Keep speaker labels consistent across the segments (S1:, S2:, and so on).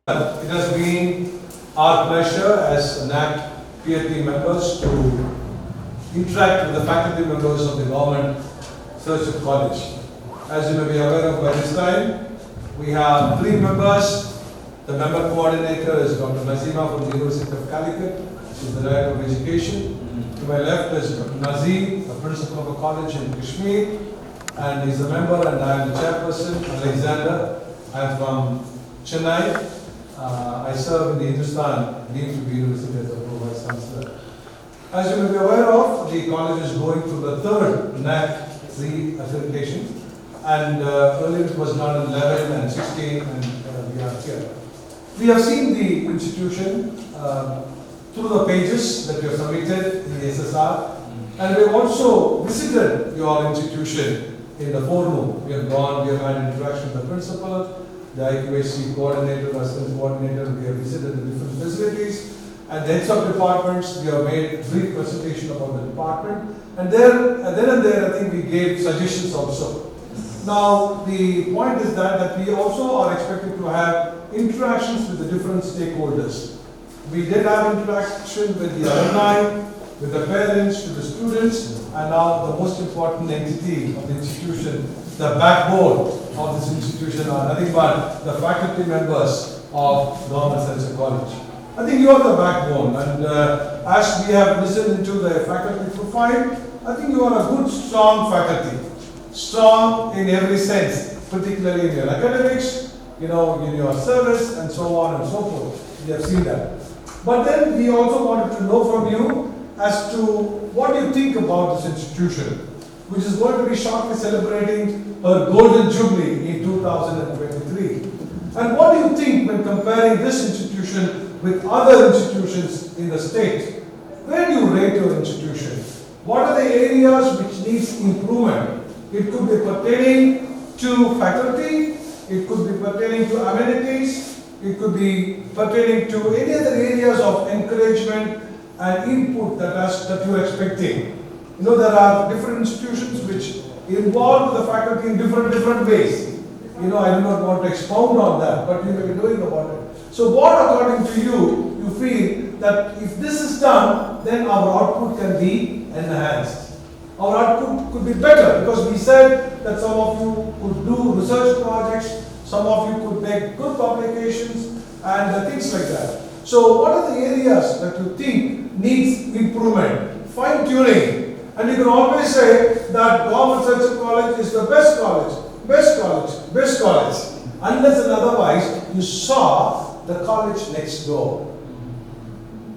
S1: It has been our pleasure as NAAC PhD members to interact with the faculty members of the government Serchhip College. As you may be aware of by this time, we have 3 members. The member coordinator is Dr. Nazima from the University of Calicut. She is the Director of Education. To my left is Dr. Nazim, the principal of a college in Kashmir, and he's a member, and I am the chairperson, Alexander. I am from Chennai. I serve in the Hindustan, deemed to be University as a Vice Chancellor. As you may be aware of, the college is going through the 3rd NAAC accreditation, and earlier it was done in 11 and 16, and we are here. We have seen the institution through the pages that you have submitted in the SSR, and we have also visited your institution in the forum. We have gone, we have had interaction with the principal, the IQAC coordinator, assistant coordinator. We have visited the different facilities and the heads of departments. We have made a brief presentation about the department, and then and there I think we gave suggestions also. Now the point is that we also are expected to have interactions with the different stakeholders. We did have interaction with the alumni, with the parents, with the students, and now the most important entity of the institution, the backbone of this institution, are nothing but the faculty members of Govt Serchhip College. I think you are the backbone, and as we have listened into the faculty profile, I think you are a good, strong faculty. Strong in every sense, particularly in your academics, in your service, and so on and so forth. We have seen that. But then we also wanted to know from you as to what you think about this institution, which is going to be shortly celebrating her Golden Jubilee in 2023. And what do you think when comparing this institution with other institutions in the state? Where do you rate your institution? What are the areas which needs improvement? It could be pertaining to faculty, it could be pertaining to amenities, it could be pertaining to any other areas of encouragement and input that you are expecting. There are different institutions which involve the faculty in different ways. I do not want to expound on that, but you may be doing about it. So what, according to you feel that if this is done, then our output can be enhanced. Our output could be better, because we said that some of you could do research projects, some of you could make good publications, and things like that. So what are the areas that you think needs improvement, fine-tuning? And you can always say that Govt Serchhip College is the best college, unless and otherwise you saw the college next door.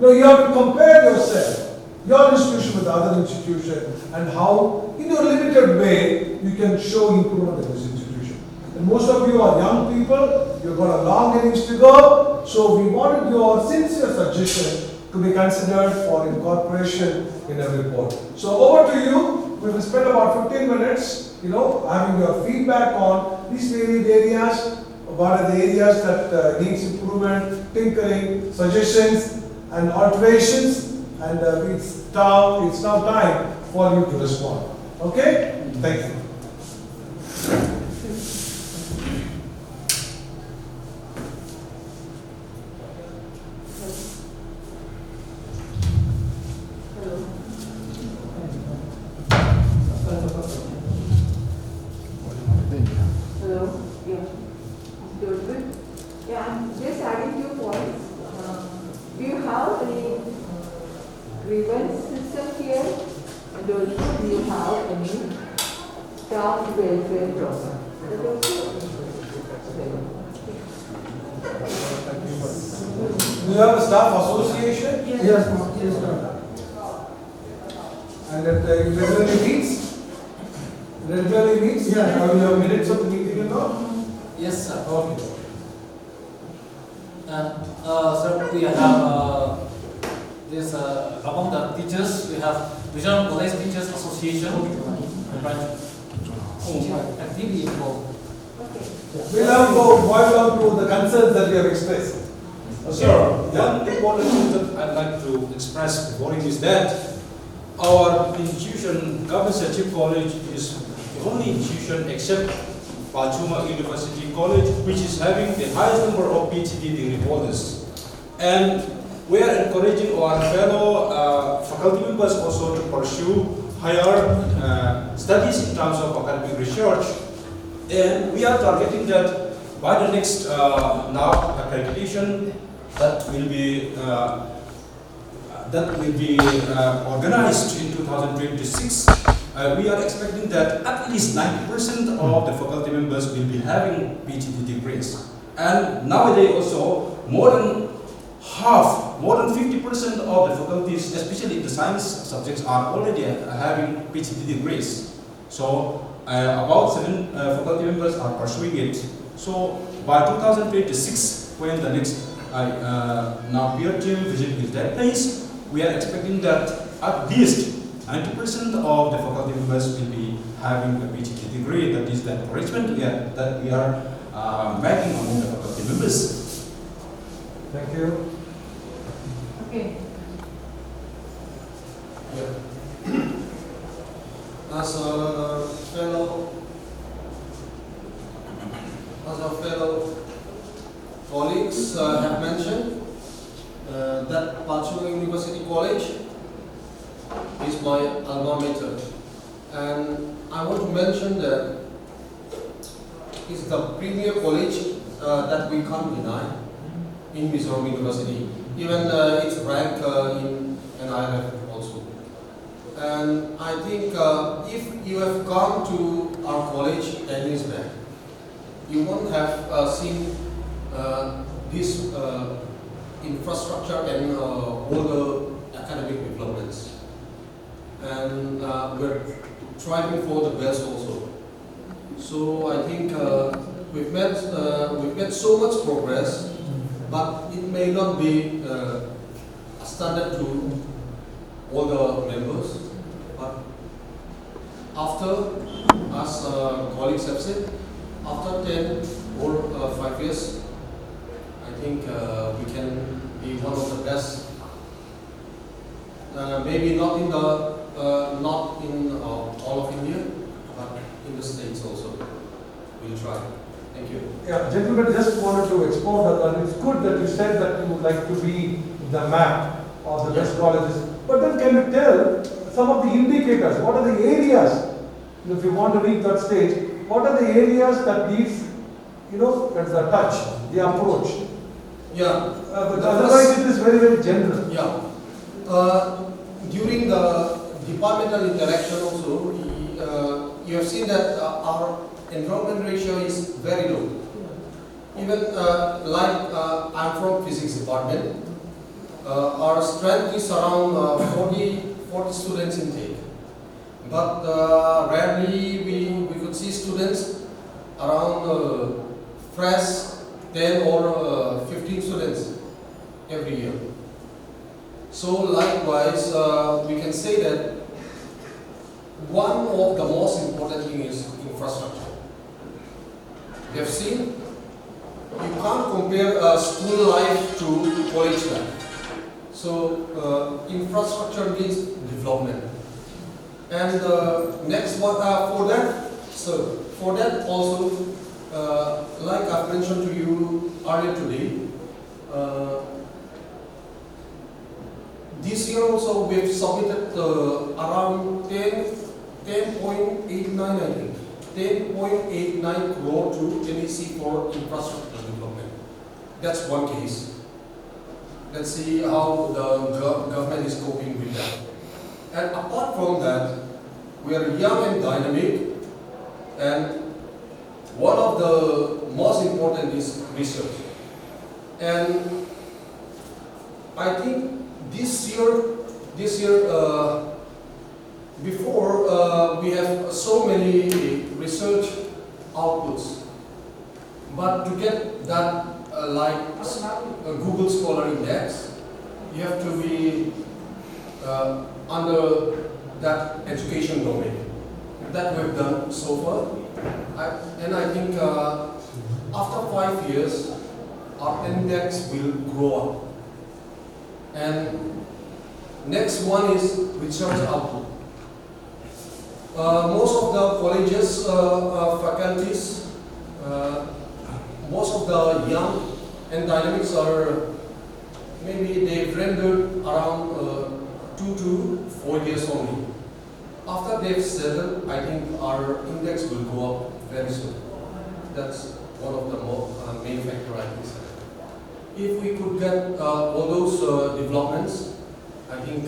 S1: You have to compare yourself, your institution with the other institution, and how, in your limited way, you can show improvement in this institution. And most of you are young people, you've got a long innings to go, so we wanted your sincere suggestion to be considered for incorporation in a report. So over to you. We will spend about 15 minutes, having your feedback on these varied areas. What are the areas that needs improvement, tinkering, suggestions, and alterations, and it's now time for you to respond. Okay? Thank you. Do you have a staff association?
S2: Yes, sir.
S1: And it regularly meets?
S2: Yeah.
S1: Have you have minutes of the meeting and all?
S3: Yes, sir.
S1: Okay.
S3: Sir, we have
S2: is among the teachers. We have Regional College Teachers Association. Actively involved.
S1: We'll now go boil down to the concerns that we have expressed.
S3: Sure. One important thing that I'd like to express before it is that our institution, Govt Serchhip College, is the only institution except Pachuma University College, which is having the highest number of PhD degree holders. And we are encouraging our fellow faculty members also to pursue higher studies in terms of academic research. And we are targeting that by the next NAAC accreditation that will be organized in 2026. We are expecting that at least 90% of the faculty members will be having PhD degrees. And nowadays also more than 50% of the faculties, especially in the science subjects, are already having PhD degrees. So about 7 faculty members are pursuing it. So by 2026, when the next now peer team visit will take place, we are expecting that at least 90% of the faculty members will be having a PhD degree. That is the encouragement that we are making among the faculty members.
S1: Thank you.
S4: Okay.
S5: As our fellow colleagues have mentioned, that Pachuma University College is my alma mater, and I want to mention that it's the premier college that we can't deny in Mizoram University. Even its rank in NIRF also. And I think if you have come to our college 10 years back, you won't have seen this infrastructure and all the academic developments. And we're striving for the best also. So I think we've made so much progress, but it may not be a standard to all the members. But after, as colleagues have said, after 10 or 5 years, I think we can be one of the best. Maybe not in all of India, but in the States also. We'll try. Thank you.
S1: Yeah, gentlemen, just wanted to expound on that. It's good that you said that you would like to be the map of the best colleges. But then can you tell some of the indicators? What are the areas, if you want to reach that stage, what are the areas that needs, that's the touch, the approach?
S5: Yeah.
S1: But otherwise it is very, very general.
S5: Yeah. During the departmental interaction also, you have seen that our enrollment ratio is very low. Even I'm from physics department, our strength is around 40 students intake. But rarely we could see students around fresh 10 or 15 students every year. So likewise, we can say that one of the most important thing is infrastructure. We have seen you can't compare school life to college life. So infrastructure means development. And next one for that also, like I've mentioned to you earlier today, this year also we've submitted around 10.89 I think. 10.89 crore to NAAC for infrastructure development. That's one case. Let's see how the government is coping with that. And apart from that, we are young and dynamic, and one of the most important is research. And I think this year, before we have so many research outputs, but to get that like Google Scholar Index, you have to be under that education domain. That we've done so far. And I think after 5 years, our index will grow up. And next one is research output. Most of the colleges, faculties, most of the young and dynamics are maybe they've rendered around 2 to 4 years only. After they've settled, I think our index will go up very soon. That's one of the main factors I think. If we could get all those developments, I think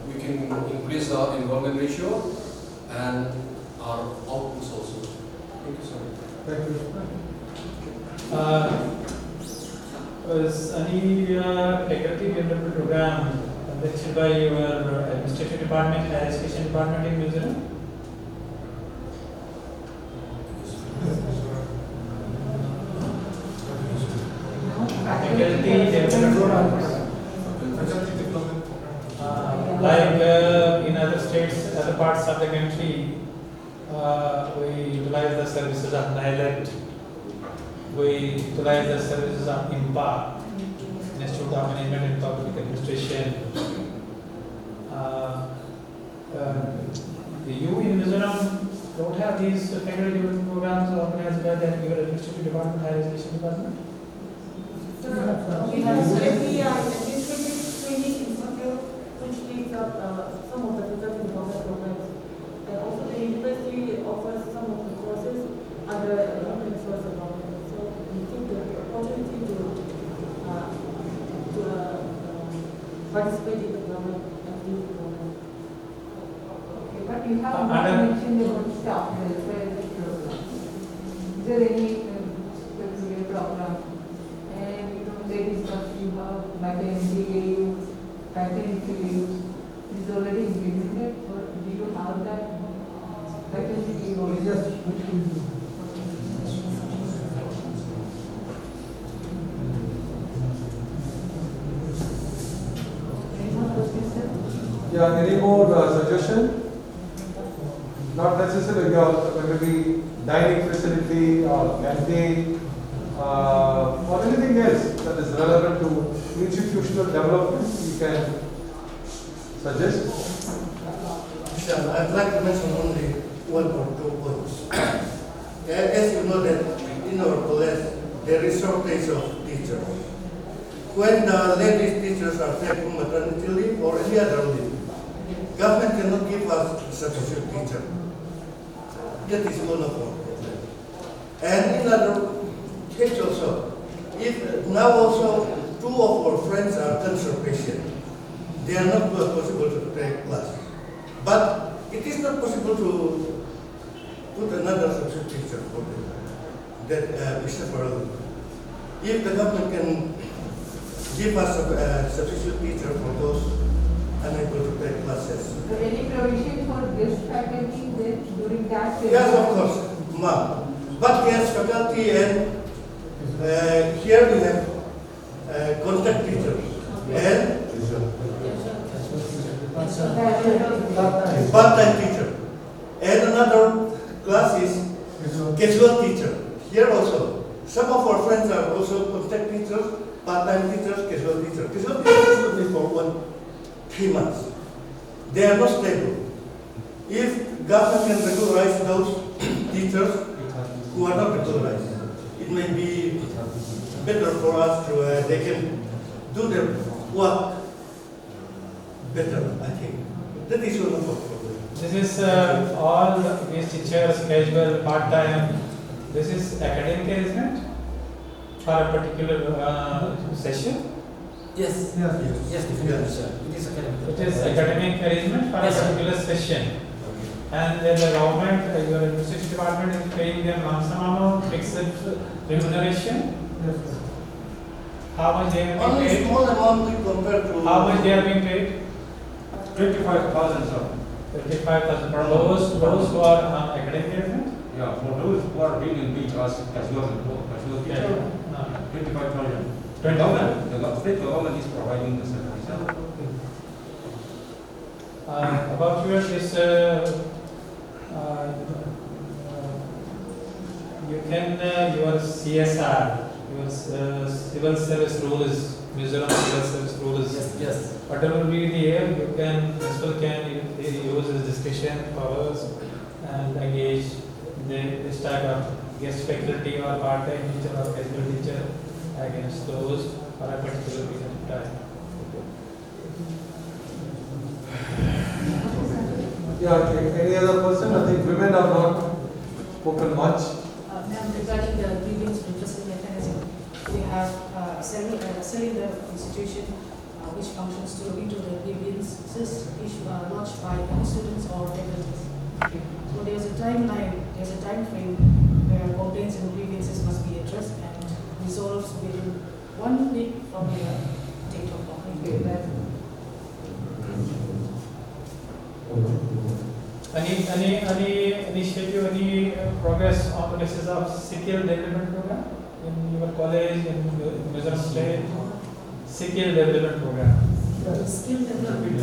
S5: we can increase our enrollment ratio and our outputs also. Thank you so much.
S1: Thank you.
S6: Was any faculty development program conducted by your administrative department, higher education department in Mizoram? Faculty development program. Like in other states, other parts of the country, we utilize the services of NAAC. We utilize the services of IMPA, Institute of Management and Public Administration. You in Mizoram don't have these faculty development programs organized by the administrative department, higher education department?
S4: We have already administrative training institute which takes up some of the faculty development programs. And also the university offers some of the courses under human resource development. So we take the opportunity to participate in the government activity program.
S7: Okay, but you have not mentioned about staff welfare program. Is there any particular program? And you know, there is what you have maternity leave, paternity leave. Is already implemented, or do you have that paternity leave already?
S1: Yes, which will do.
S7: Any more questions, sir?
S1: Yeah, any more suggestion? Not necessarily your maybe dining facility or canteen or anything else that is relevant to institutional development you can suggest.
S8: Sure, I'd like to mention only 1 or 2 points. As you know that in our college there is shortage of teachers. When the ladies teachers are taking maternity leave or any other leave, government cannot give us substitute teacher. That is one of our problems. And in other case also, if now also 2 of our friends are cancer patients, they are not possible to take class. But it is not possible to put another substitute teacher for them. That Mr. Farrell. If the government can give us a substitute teacher for those unable to take classes.
S7: So any provision for this faculty then during that period?
S8: Yes, of course, ma'am. But yes, faculty and here we have contact teachers and part-time teacher. And another class is casual teacher. Here also, some of our friends are also contact teachers, part-time teachers, casual teachers. Casual teachers should be for 3 months. They are not stable. If government can regularize those teachers who are not regularized, it may be better for us to, they can do their work better, I think. That is one of our problems.
S6: This is all these teachers, casual, part-time, this is academic arrangement for a particular session?
S2: Yes.
S1: Yes.
S2: Yes, definitely, sir. It is academic.
S6: It is academic arrangement for a
S2: Yes, sir.
S6: particular session. And then the government, your university department is paying them lump sum amount, fixed remuneration. How much they are being
S8: Only
S6: paid?
S8: small amount we compare to.
S6: How much they are being paid?
S3: 25,000, sir.
S6: 55,000 for those who are on academic arrangement?
S3: Yeah, for those who are being in big class, casual teacher, 25,000.
S6: 20,000?
S3: The state government is providing the service.
S6: About your this, you can your CSR, your civil service rules, Mizoram civil service rules.
S2: Yes.
S6: Whatever will be there, you can principal can use his discussion powers and engage this type of guest faculty or part-time teacher or casual teacher against those for a particular period of time.
S1: Yeah, okay. Any other person? I think women have not spoken much.
S9: Ma'am, regarding the grievance redressal mechanism, we have cylinder institution which functions to look into the grievances lodged by any students or faculties. So there's a timeline, there's a time frame where complaints and grievances must be addressed and resolved within 1 week from the date of complaint.
S7: Okay, that's
S6: Any initiative, any progress on the basis of skill development program in your college, in Mizoram State? Skill development program.
S9: Skill development.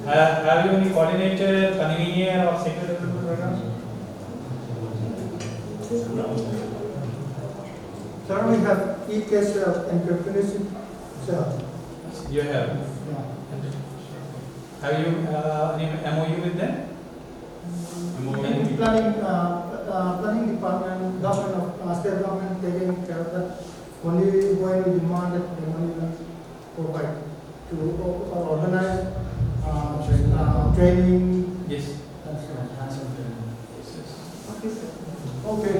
S6: Have you any coordinator, convener of skill development program?
S10: Sir, we have e-case entrepreneurship. Sir.
S6: You have. Have you any MOU with them?
S10: Planning, planning department, government of state government taking care of that. Only when we demand that the money will provide to organize training.
S6: Yes.
S10: Okay, sir.
S1: Okay.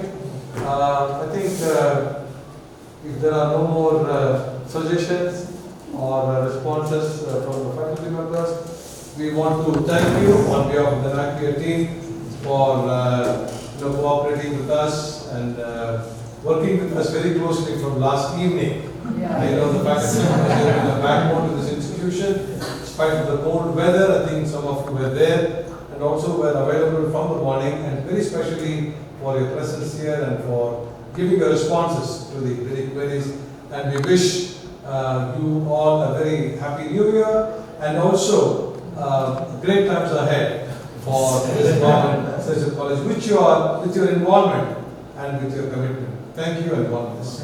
S1: I think if there are no more suggestions or responses from the faculty members, we want to thank you on behalf of the NAAC team for cooperating with us and working with us very closely from last evening. I know the faculty members have been a backbone to this institution. In spite of the cold weather, I think some of you were there and also were available from the morning, and very especially for your presence here and for giving your responses to the queries. And we wish you all a very happy new year and also great times ahead for this government, Serchhip College, with your involvement and with your commitment. Thank you and God bless.